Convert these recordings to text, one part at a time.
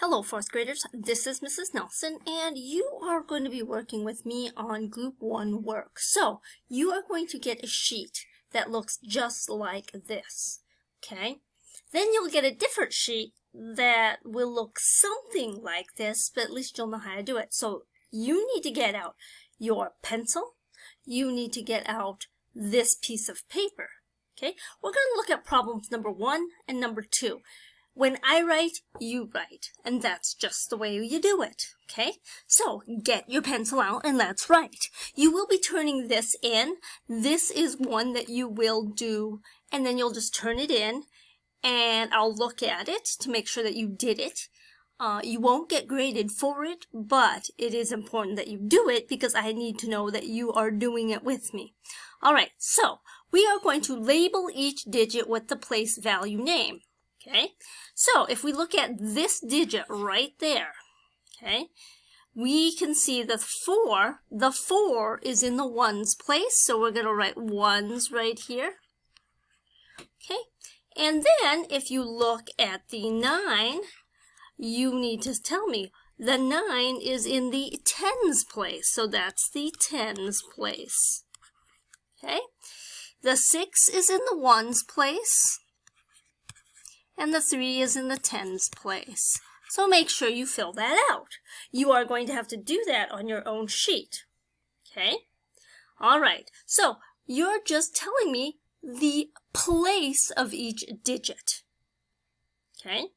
Hello, fourth graders. This is Mrs. Nelson, and you are going to be working with me on Group 1 work. So, you are going to get a sheet that looks just like this, okay? Then you'll get a different sheet that will look something like this, but at least you'll know how to do it. So, you need to get out your pencil. You need to get out this piece of paper, okay? We're going to look at problems number 1 and number 2. When I write, you write, and that's just the way you do it, okay? So, get your pencil out and let's write. You will be turning this in. This is one that you will do, and then you'll just turn it in, and I'll look at it to make sure that you did it. You won't get graded for it, but it is important that you do it because I need to know that you are doing it with me. All right, so we are going to label each digit with the place value name. Okay, so if we look at this digit right there, okay, we can see the 4 is in the ones place, so we're going to write ones right here. Okay, and then if you look at the 9, you need to tell me the 9 is in the tens place, so that's the tens place. Okay, the 6 is in the ones place, and the 3 is in the tens place. So make sure you fill that out. You are going to have to do that on your own sheet. Okay? All right. So you're just telling me the place of each digit. Okay?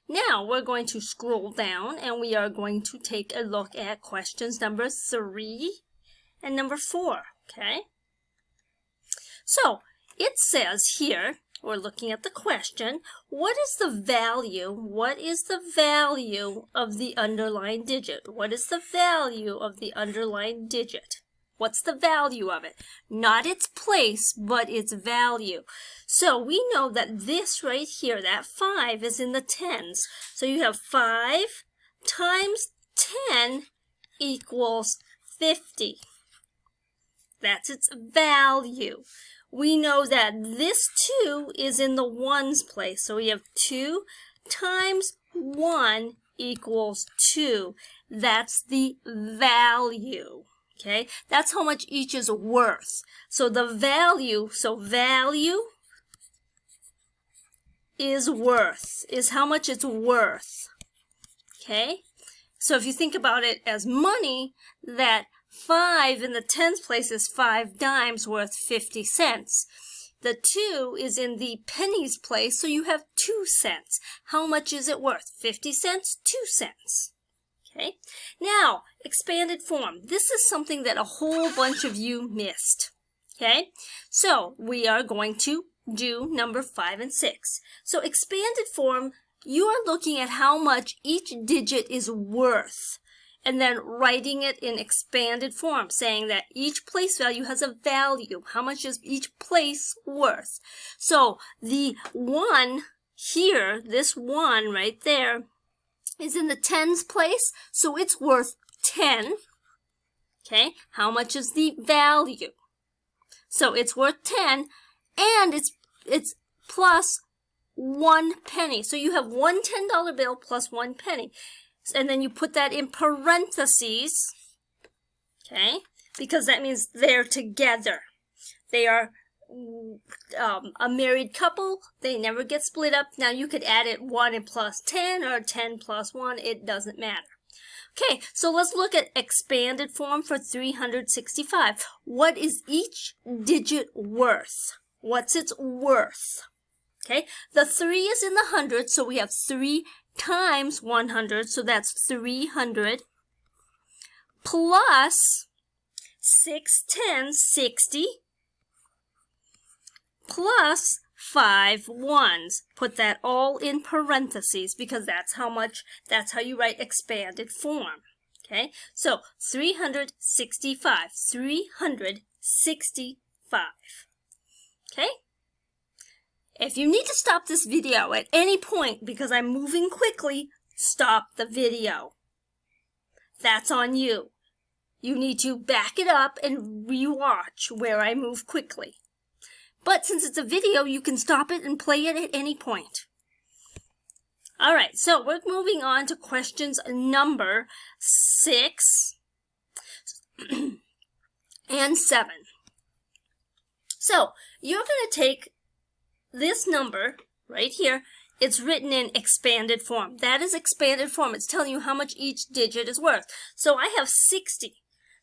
Now we're going to scroll down and we are going to take a look at questions number 3 and number 4. Okay? So it says here, we're looking at the question, what is the value of the underlined digit? What is the value of the underlined digit? What's the value of it? Not its place, but its value. So we know that this right here, that 5 is in the tens. So you have 5 times 10 equals 50. That's its value. We know that this 2 is in the ones place. So we have 2 times 1 equals 2. That's the value. Okay? That's how much each is worth. So the value, value is worth, is how much it's worth. Okay? So if you think about it as money, that 5 in the tens place is 5 dimes worth 50 cents. The 2 is in the pennies place, so you have 2 cents. How much is it worth? 50 cents, 2 cents. Okay? Now, expanded form. This is something that a whole bunch of you missed. Okay? So, we are going to do number 5 and 6. So, expanded form, you are looking at how much each digit is worth, and then writing it in expanded form, saying that each place value has a value. How much is each place worth? So the 1 here, this 1 right there, is in the tens place, so it's worth 10. Okay, how much is the value? So it's worth 10, and it's plus 1 penny. So you have one $10 bill plus 1 penny. And then you put that in parentheses, okay, because that means they're together. They are a married couple. They never get split up. Now you could add it 1 and plus 10 or 10 plus 1. It doesn't matter. Okay, so let's look at expanded form for 365. What is each digit worth? What's its worth? Okay, the 3 is in the hundreds, so we have 3 times 100, so that's 300, plus 6 tens, 60, plus 5 ones. Put that all in parentheses because that's how you write expanded form. Okay, so 365, 365. Okay? If you need to stop this video at any point because I'm moving quickly, stop the video. That's on you. You need to back it up and rewatch where I move quickly. But since it's a video, you can stop it and play it at any point. All right, so we're moving on to questions number 6 and 7. So you're going to take this number right here. It's written in expanded form. That is expanded form. It's telling you how much each digit is worth. So I have 60.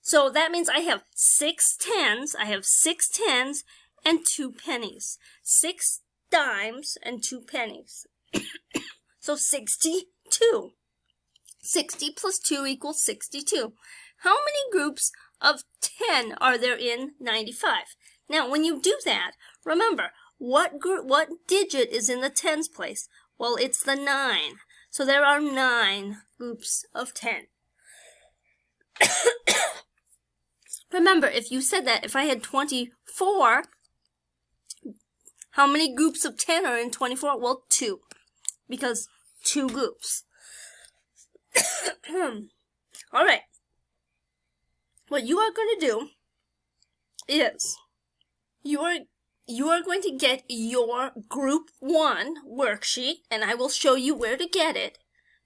So that means I have 6 tens. I have 6 tens and 2 pennies. 6 dimes and 2 pennies. So 62. 60 plus 2 equals 62. How many groups of 10 are there in 95? Now, when you do that, remember, what digit is in the tens place? Well, it's the 9. So there are 9 groups of 10. Remember, if you said that, if I had 24, how many groups of 10 are in 24? Well, 2. Because 2 groups. All right. What you are going to do is you are going to get your group 1 worksheet, and I will show you where to get it.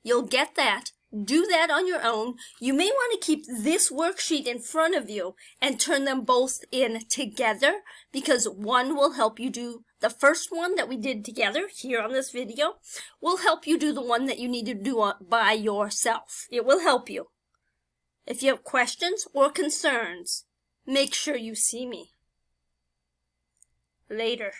You'll get that. Do that on your own. You may want to keep this worksheet in front of you and turn them both in together, because one will help you do the first one that we did together here on this video, will help you do the one that you need to do by yourself. It will help you. If you have questions or concerns, make sure you see me. Later.